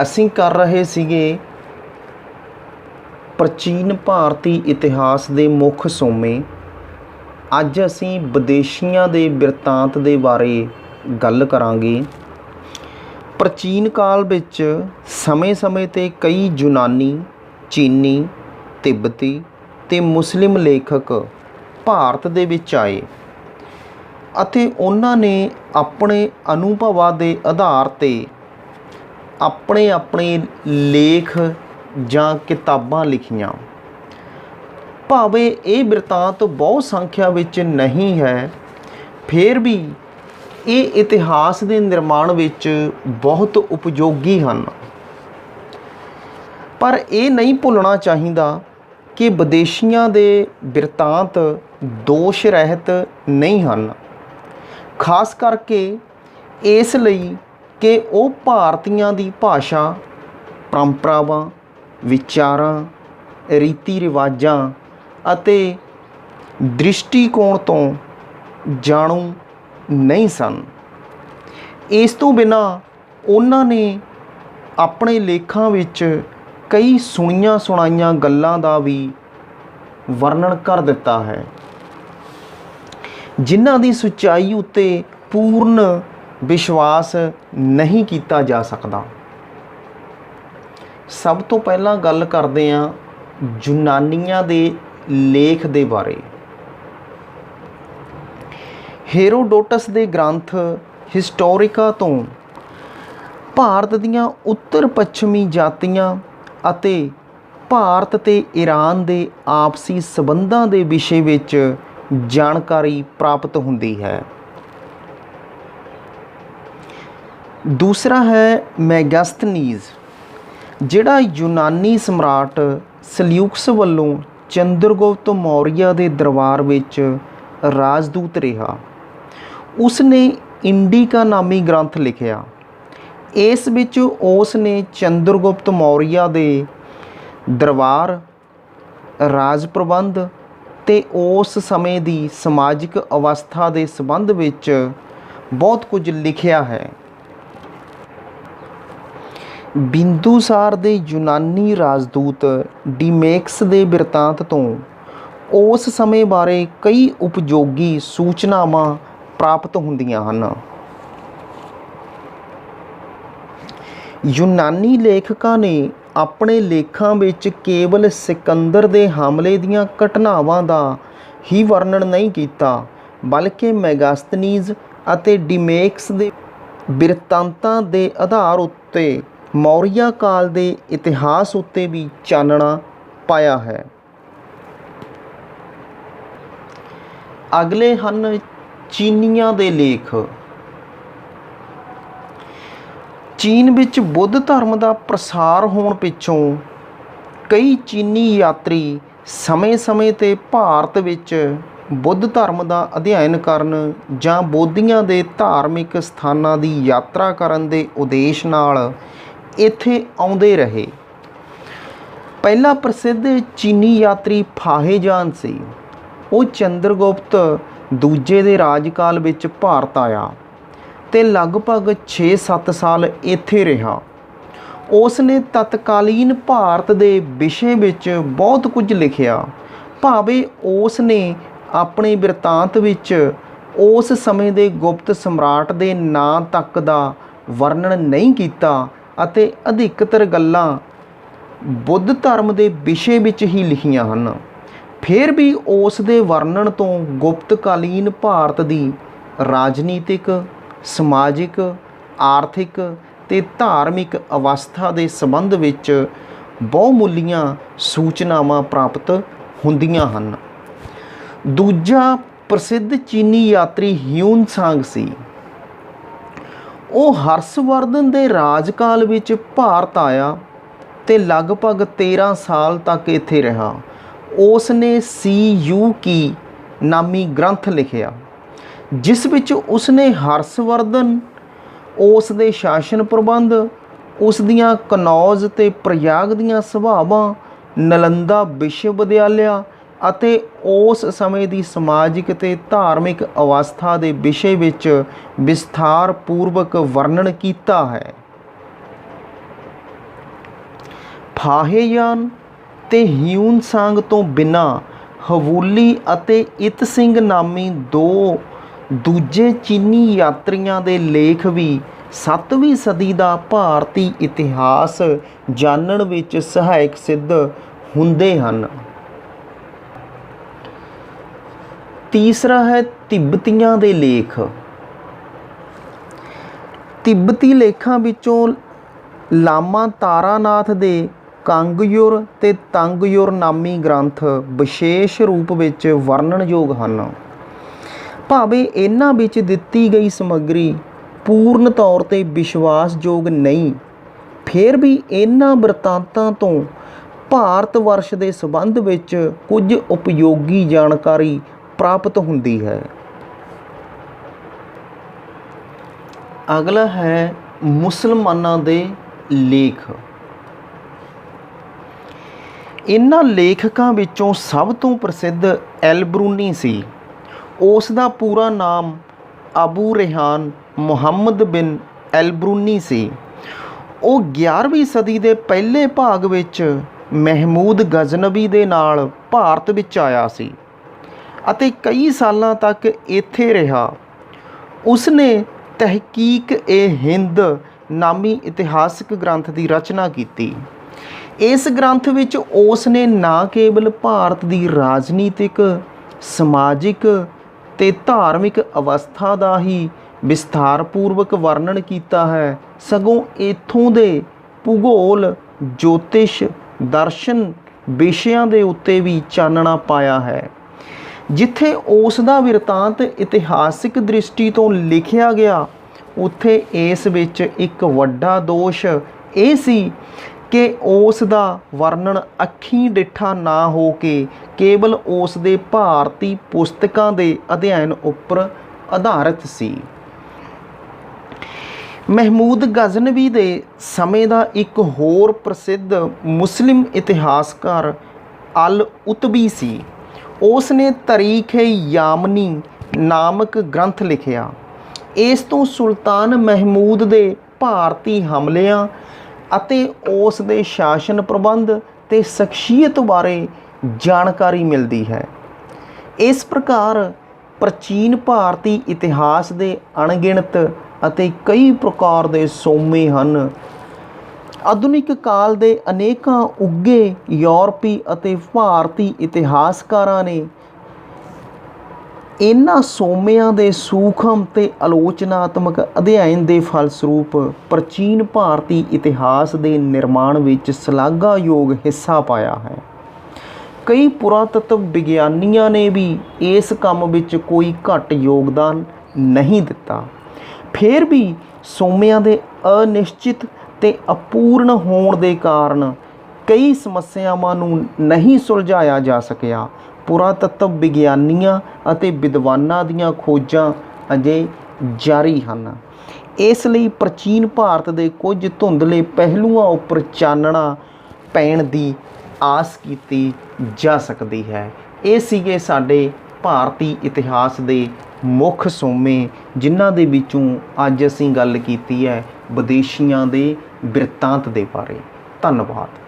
ਅਸੀਂ ਕਰ ਰਹੇ ਸੀਗੇ ਪ੍ਰਾਚੀਨ ਭਾਰਤੀ ਇਤਿਹਾਸ ਦੇ ਮੁੱਖ ਸੋਮੇ। ਅੱਜ ਅਸੀਂ ਵਿਦੇਸ਼ੀਆਂ ਦੇ ਬਿਰਤਾਂਤ ਦੇ ਬਾਰੇ ਗੱਲ ਕਰਾਂਗੇ। ਪ੍ਰਾਚੀਨ ਕਾਲ ਵਿੱਚ ਸਮੇਂ-ਸਮੇਂ 'ਤੇ ਕਈ ਯੂਨਾਨੀ, ਚੀਨੀ, ਤਿੱਬਤੀ ਅਤੇ ਮੁਸਲਿਮ ਲੇਖਕ ਭਾਰਤ ਦੇ ਵਿੱਚ ਆਏ ਅਤੇ ਉਹਨਾਂ ਨੇ ਆਪਣੇ ਅਨੁਭਵਾਂ ਦੇ ਆਧਾਰ 'ਤੇ ਆਪਣੇ ਲੇਖ ਜਾਂ ਕਿਤਾਬਾਂ ਲਿਖੀਆਂ। ਭਾਵੇਂ ਇਹ ਬਿਰਤਾਂਤ ਬਹੁਤ ਸੰਖਿਆ ਵਿੱਚ ਨਹੀਂ ਹੈ, ਫਿਰ ਵੀ ਇਹ ਇਤਿਹਾਸ ਦੇ ਨਿਰਮਾਣ ਵਿੱਚ ਬਹੁਤ ਉਪਯੋਗੀ ਹਨ। ਪਰ ਇਹ ਨਹੀਂ ਭੁੱਲਣਾ ਚਾਹੀਦਾ ਕਿ ਵਿਦੇਸ਼ੀਆਂ ਦੇ ਬਿਰਤਾਂਤ ਦੋਸ਼ ਰਹਿਤ ਨਹੀਂ ਹਨ, ਖਾਸ ਕਰਕੇ ਇਸ ਲਈ ਕਿ ਉਹ ਭਾਰਤੀਆਂ ਦੀ ਭਾਸ਼ਾ, ਪਰੰਪਰਾਵਾਂ, ਵਿਚਾਰਾਂ, ਰੀਤੀ ਰਿਵਾਜਾਂ ਅਤੇ ਦ੍ਰਿਸ਼ਟੀਕੋਣ ਤੋਂ ਜਾਣੂ ਨਹੀਂ ਸਨ। ਇਸ ਤੋਂ ਬਿਨਾਂ ਉਹਨਾਂ ਨੇ ਆਪਣੇ ਲੇਖਾਂ ਵਿੱਚ ਕਈ ਸੁਣੀਆਂ ਸੁਣਾਈਆਂ ਗੱਲਾਂ ਦਾ ਵੀ ਵਰਣਨ ਕਰ ਦਿੱਤਾ ਹੈ, ਜਿਨ੍ਹਾਂ ਦੀ ਸੱਚਾਈ ਉੱਤੇ ਪੂਰਨ ਵਿਸ਼ਵਾਸ ਨਹੀਂ ਕੀਤਾ ਜਾ ਸਕਦਾ। ਸਭ ਤੋਂ ਪਹਿਲਾਂ ਗੱਲ ਕਰਦੇ ਹਾਂ ਯੂਨਾਨੀਆਂ ਦੇ ਲੇਖ ਦੇ ਬਾਰੇ। ਹੈਰੋਡੋਟਸ ਦੇ ਗ੍ਰੰਥ ਹਿਸਟੋਰਿਕਾ ਤੋਂ ਭਾਰਤ ਦੀਆਂ ਉੱਤਰ ਪੱਛਮੀ ਜਾਤੀਆਂ ਅਤੇ ਭਾਰਤ ਅਤੇ ਈਰਾਨ ਦੇ ਆਪਸੀ ਸਬੰਧਾਂ ਦੇ ਵਿਸ਼ੇ ਵਿੱਚ ਜਾਣਕਾਰੀ ਪ੍ਰਾਪਤ ਹੁੰਦੀ ਹੈ। ਦੂਸਰਾ ਹੈ ਮੈਗਸਥਨੀਜ਼, ਜਿਹੜਾ ਯੂਨਾਨੀ ਸਮਰਾਟ ਸਲਿਊਕਸ ਵੱਲੋਂ ਚੰਦਰਗੁਪਤ ਮੌਰੀਆ ਦੇ ਦਰਬਾਰ ਵਿੱਚ ਰਾਜਦੂਤ ਰਿਹਾ। ਉਸ ਨੇ ਇੰਡੀਕਾ ਨਾਮੀ ਗ੍ਰੰਥ ਲਿਖਿਆ। ਇਸ ਵਿੱਚ ਉਸ ਨੇ ਚੰਦਰਗੁਪਤ ਮੌਰੀਆ ਦੇ ਦਰਬਾਰ, ਰਾਜ ਪ੍ਰਬੰਧ ਅਤੇ ਉਸ ਸਮੇਂ ਦੀ ਸਮਾਜਿਕ ਅਵਸਥਾ ਦੇ ਸੰਬੰਧ ਵਿੱਚ ਬਹੁਤ ਕੁਝ ਲਿਖਿਆ ਹੈ। ਬਿੰਦੂਸਾਰ ਦੇ ਯੂਨਾਨੀ ਰਾਜਦੂਤ ਡੀਮੇਕਸ ਦੇ ਬਿਰਤਾਂਤ ਤੋਂ ਉਸ ਸਮੇਂ ਬਾਰੇ ਕਈ ਉਪਯੋਗੀ ਸੂਚਨਾਵਾਂ ਪ੍ਰਾਪਤ ਹੁੰਦੀਆਂ ਹਨ। ਯੂਨਾਨੀ ਲੇਖਕਾਂ ਨੇ ਆਪਣੇ ਲੇਖਾਂ ਵਿੱਚ ਕੇਵਲ ਸਿਕੰਦਰ ਦੇ ਹਮਲੇ ਦੀਆਂ ਘਟਨਾਵਾਂ ਦਾ ਹੀ ਵਰਣਨ ਨਹੀਂ ਕੀਤਾ, ਬਲਕਿ ਮੈਗਸਥਨੀਜ਼ ਅਤੇ ਡੀਮੇਕਸ ਦੇ ਬਿਰਤਾਂਤਾਂ ਦੇ ਆਧਾਰ ਉੱਤੇ ਮੌਰੀਆ ਕਾਲ ਦੇ ਇਤਿਹਾਸ ਉੱਤੇ ਵੀ ਚਾਨਣਾ ਪਾਇਆ ਹੈ। ਅਗਲੇ ਹਨ ਚੀਨੀਆਂ ਦੇ ਲੇਖ। ਚੀਨ ਵਿੱਚ ਬੁੱਧ ਧਰਮ ਦਾ ਪ੍ਰਸਾਰ ਹੋਣ ਪਿੱਛੋਂ ਕਈ ਚੀਨੀ ਯਾਤਰੀ ਸਮੇਂ-ਸਮੇਂ 'ਤੇ ਭਾਰਤ ਵਿੱਚ ਬੁੱਧ ਧਰਮ ਦਾ ਅਧਿਐਨ ਕਰਨ ਜਾਂ ਬੋਧੀਆਂ ਦੇ ਧਾਰਮਿਕ ਸਥਾਨਾਂ ਦੀ ਯਾਤਰਾ ਕਰਨ ਦੇ ਉਦੇਸ਼ ਨਾਲ ਇੱਥੇ ਆਉਂਦੇ ਰਹੇ। ਪਹਿਲਾ ਪ੍ਰਸਿੱਧ ਚੀਨੀ ਯਾਤਰੀ ਫਾਹੇਜਾਨ ਸੀ। ਉਹ ਚੰਦਰਗੁਪਤ ਦੂਜੇ ਦੇ ਰਾਜਕਾਲ ਵਿੱਚ ਭਾਰਤ ਆਇਆ ਅਤੇ ਲਗਭਗ 6-7 ਸਾਲ ਇੱਥੇ ਰਿਹਾ। ਉਸ ਨੇ ਤਤਕਾਲੀਨ ਭਾਰਤ ਦੇ ਵਿਸ਼ੇ ਵਿੱਚ ਬਹੁਤ ਕੁਝ ਲਿਖਿਆ। ਭਾਵੇਂ ਉਸ ਨੇ ਆਪਣੇ ਬਿਰਤਾਂਤ ਵਿੱਚ ਉਸ ਸਮੇਂ ਦੇ ਗੁਪਤ ਸਮਰਾਟ ਦੇ ਨਾਂ ਤੱਕ ਦਾ ਵਰਣਨ ਨਹੀਂ ਕੀਤਾ ਅਤੇ ਅਧਿਕਤਰ ਗੱਲਾਂ ਬੁੱਧ ਧਰਮ ਦੇ ਵਿਸ਼ੇ ਵਿੱਚ ਹੀ ਲਿਖੀਆਂ ਹਨ, ਫਿਰ ਵੀ ਉਸ ਦੇ ਵਰਣਨ ਤੋਂ ਗੁਪਤਕਾਲੀਨ ਭਾਰਤ ਦੀ ਰਾਜਨੀਤਿਕ, ਸਮਾਜਿਕ, ਆਰਥਿਕ ਅਤੇ ਧਾਰਮਿਕ ਅਵਸਥਾ ਦੇ ਸੰਬੰਧ ਵਿੱਚ ਬਹੁਮੁੱਲੀਆਂ ਸੂਚਨਾਵਾਂ ਪ੍ਰਾਪਤ ਹੁੰਦੀਆਂ ਹਨ। ਦੂਜਾ ਪ੍ਰਸਿੱਧ ਚੀਨੀ ਯਾਤਰੀ ਹਿਊਨ-ਸਾਂਗ ਸੀ। ਉਹ ਹਰਸ਼ਵਰਧਨ ਦੇ ਰਾਜਕਾਲ ਵਿੱਚ ਭਾਰਤ ਆਇਆ ਅਤੇ ਲਗਭਗ 13 ਸਾਲ ਤੱਕ ਇੱਥੇ ਰਿਹਾ। ਉਸ ਨੇ ਸੀ.ਯੂ.ਕੀ ਨਾਮੀ ਗ੍ਰੰਥ ਲਿਖਿਆ, ਜਿਸ ਵਿੱਚ ਉਸਨੇ ਹਰਸ਼ਵਰਧਨ, ਉਸ ਦੇ ਸ਼ਾਸਨ ਪ੍ਰਬੰਧ, ਉਸ ਦੀਆਂ ਕਨੌਜ ਅਤੇ ਪ੍ਰਯਾਗ ਦੀਆਂ ਸਭਾਵਾਂ, ਨਾਲੰਦਾ ਵਿਸ਼ਵ ਵਿਦਿਆਲਿਆ ਅਤੇ ਉਸ ਸਮੇਂ ਦੀ ਸਮਾਜਿਕ ਅਤੇ ਧਾਰਮਿਕ ਅਵਸਥਾ ਦੇ ਵਿਸ਼ੇ ਵਿੱਚ ਵਿਸਥਾਰ ਪੂਰਵਕ ਵਰਣਨ ਕੀਤਾ ਹੈ। ਫਾਹੇਯਾਨ ਤੇ ਹਿਊਨ-ਸਾਂਗ ਤੋਂ ਬਿਨਾਂ ਹਵੂਲੀ ਅਤੇ ਇਤ ਸਿੰਘ ਨਾਮੀ ਦੋ ਦੂਜੇ ਚੀਨੀ ਯਾਤਰੀਆਂ ਦੇ ਲੇਖ ਵੀ 7ਵੀਂ ਸਦੀ ਦਾ ਭਾਰਤੀ ਇਤਿਹਾਸ ਜਾਣਨ ਵਿੱਚ ਸਹਾਇਕ ਸਿੱਧ ਹੁੰਦੇ ਹਨ। ਤੀਸਰਾ ਹੈ ਤਿੱਬਤੀਆਂ ਦੇ ਲੇਖ। ਤਿੱਬਤੀ ਲੇਖਾਂ ਵਿੱਚੋਂ ਲਾਮਾ ਤਾਰਾਨਾਥ ਦੇ ਕਾਂਗਯੁਰ ਤੇ ਤੰਗਯੁਰ ਨਾਮੀ ਗ੍ਰੰਥ ਵਿਸ਼ੇਸ਼ ਰੂਪ ਵਿੱਚ ਵਰਣਨਯੋਗ ਹਨ। ਭਾਵੇਂ ਇਹਨਾਂ ਵਿੱਚ ਦਿੱਤੀ ਗਈ ਸਮੱਗਰੀ ਪੂਰਨ ਤੌਰ 'ਤੇ ਵਿਸ਼ਵਾਸਯੋਗ ਨਹੀਂ, ਫਿਰ ਵੀ ਇਹਨਾਂ ਬਿਰਤਾਂਤਾਂ ਤੋਂ ਭਾਰਤ ਵਰਸ਼ ਦੇ ਸੰਬੰਧ ਵਿੱਚ ਕੁਝ ਉਪਯੋਗੀ ਜਾਣਕਾਰੀ ਪ੍ਰਾਪਤ ਹੁੰਦੀ ਹੈ। ਅਗਲਾ ਹੈ ਮੁਸਲਮਾਨਾਂ ਦੇ ਲੇਖ। ਇਹਨਾਂ ਲੇਖਕਾਂ ਵਿੱਚੋਂ ਸਭ ਤੋਂ ਪ੍ਰਸਿੱਧ ਐਲ-ਬਰੂਨੀ ਸੀ। ਉਸ ਦਾ ਪੂਰਾ ਨਾਮ ਅਬੂ ਰੇਹਾਨ ਮੁਹੰਮਦ ਬਿਨ ਐਲ-ਬਰੂਨੀ ਸੀ। ਉਹ 11ਵੀਂ ਸਦੀ ਦੇ ਪਹਿਲੇ ਭਾਗ ਵਿੱਚ ਮਹਿਮੂਦ ਗਜ਼ਨਵੀ ਦੇ ਨਾਲ ਭਾਰਤ ਵਿੱਚ ਆਇਆ ਸੀ ਅਤੇ ਕਈ ਸਾਲਾਂ ਤੱਕ ਇੱਥੇ ਰਿਹਾ। ਉਸਨੇ ਤਹਿਕੀਕ-ਏ-ਹਿੰਦ ਨਾਮੀ ਇਤਿਹਾਸਕ ਗ੍ਰੰਥ ਦੀ ਰਚਨਾ ਕੀਤੀ। ਇਸ ਗ੍ਰੰਥ ਵਿੱਚ ਉਸ ਨੇ ਨਾ ਕੇਵਲ ਭਾਰਤ ਦੀ ਰਾਜਨੀਤਿਕ, ਸਮਾਜਿਕ ਤੇ ਧਾਰਮਿਕ ਅਵਸਥਾ ਦਾ ਹੀ ਵਿਸਥਾਰਪੂਰਵਕ ਵਰਣਨ ਕੀਤਾ ਹੈ, ਸਗੋਂ ਇੱਥੋਂ ਦੇ ਭੂਗੋਲ, ਜੋਤਿਸ਼, ਦਰਸ਼ਨ ਵਿਸ਼ਿਆਂ ਦੇ ਉੱਤੇ ਵੀ ਚਾਨਣਾ ਪਾਇਆ ਹੈ। ਜਿੱਥੇ ਉਸ ਦਾ ਬਿਰਤਾਂਤ ਇਤਿਹਾਸਿਕ ਦ੍ਰਿਸ਼ਟੀ ਤੋਂ ਲਿਖਿਆ ਗਿਆ, ਉੱਥੇ ਇਸ ਵਿੱਚ ਇੱਕ ਵੱਡਾ ਦੋਸ਼ ਇਹ ਸੀ ਕਿ ਉਸ ਦਾ ਵਰਣਨ ਅੱਖੀਂ ਡਿੱਠਾ ਨਾ ਹੋ ਕੇ ਕੇਵਲ ਉਸ ਦੇ ਭਾਰਤੀ ਪੁਸਤਕਾਂ ਦੇ ਅਧਿਐਨ ਉੱਪਰ ਆਧਾਰਿਤ ਸੀ। ਮਹਿਮੂਦ ਗਜ਼ਨਵੀ ਦੇ ਸਮੇਂ ਦਾ ਇੱਕ ਹੋਰ ਪ੍ਰਸਿੱਧ ਮੁਸਲਿਮ ਇਤਿਹਾਸਕਾਰ ਅਲ-ਉਤਬੀ ਸੀ। ਉਸ ਨੇ ਤਾਰੀਖ-ਏ-ਯਾਮਨੀ ਨਾਮਕ ਗ੍ਰੰਥ ਲਿਖਿਆ। ਇਸ ਤੋਂ ਸੁਲਤਾਨ ਮਹਿਮੂਦ ਦੇ ਭਾਰਤੀ ਹਮਲਿਆਂ ਅਤੇ ਉਸ ਦੇ ਸ਼ਾਸਨ ਪ੍ਰਬੰਧ ਤੇ ਸ਼ਖਸੀਅਤ ਬਾਰੇ ਜਾਣਕਾਰੀ ਮਿਲਦੀ ਹੈ। ਇਸ ਪ੍ਰਕਾਰ ਪ੍ਰਾਚੀਨ ਭਾਰਤੀ ਇਤਿਹਾਸ ਦੇ ਅਣਗਿਣਤ ਅਤੇ ਕਈ ਪ੍ਰਕਾਰ ਦੇ ਸੋਮੇ ਹਨ। ਆਧੁਨਿਕ ਕਾਲ ਦੇ ਅਨੇਕਾਂ ਉੱਘੇ ਯੂਰਪੀ ਅਤੇ ਭਾਰਤੀ ਇਤਿਹਾਸਕਾਰਾਂ ਨੇ ਇਹਨਾਂ ਸੋਮਿਆਂ ਦੇ ਸੂਖਮ ਤੇ ਆਲੋਚਨਾਤਮਕ ਅਧਿਐਨ ਦੇ ਫਲਸਰੂਪ ਪ੍ਰਾਚੀਨ ਭਾਰਤੀ ਇਤਿਹਾਸ ਦੇ ਨਿਰਮਾਣ ਵਿੱਚ ਸ਼ਲਾਘਾਯੋਗ ਹਿੱਸਾ ਪਾਇਆ ਹੈ। ਕਈ ਪੁਰਾਤੱਤਵ ਵਿਗਿਆਨੀਆਂ ਨੇ ਵੀ ਇਸ ਕੰਮ ਵਿੱਚ ਕੋਈ ਘੱਟ ਯੋਗਦਾਨ ਨਹੀਂ ਦਿੱਤਾ। ਫਿਰ ਵੀ ਸੋਮਿਆਂ ਦੇ ਅਨਿਸ਼ਚਿਤ ਤੇ ਅਪੂਰਨ ਹੋਣ ਦੇ ਕਾਰਨ ਕਈ ਸਮੱਸਿਆਵਾਂ ਨੂੰ ਨਹੀਂ ਸੁਲਝਾਇਆ ਜਾ ਸਕਿਆ। ਪੁਰਾਤੱਤਵ ਵਿਗਿਆਨੀਆਂ ਅਤੇ ਵਿਦਵਾਨਾਂ ਦੀਆਂ ਖੋਜਾਂ ਅਜੇ ਜਾਰੀ ਹਨ। ਇਸ ਲਈ ਪ੍ਰਾਚੀਨ ਭਾਰਤ ਦੇ ਕੁਝ ਧੁੰਦਲੇ ਪਹਿਲੂਆਂ ਉੱਪਰ ਚਾਨਣਾ ਪੈਣ ਦੀ ਆਸ ਕੀਤੀ ਜਾ ਸਕਦੀ ਹੈ। ਇਹ ਸੀਗੇ ਸਾਡੇ ਭਾਰਤੀ ਇਤਿਹਾਸ ਦੇ ਮੁੱਖ ਸੋਮੇ, ਜਿਨ੍ਹਾਂ ਦੇ ਵਿੱਚੋਂ ਅੱਜ ਅਸੀਂ ਗੱਲ ਕੀਤੀ ਹੈ ਵਿਦੇਸ਼ੀਆਂ ਦੇ ਬਿਰਤਾਂਤ ਦੇ ਬਾਰੇ। ਧੰਨਵਾਦ।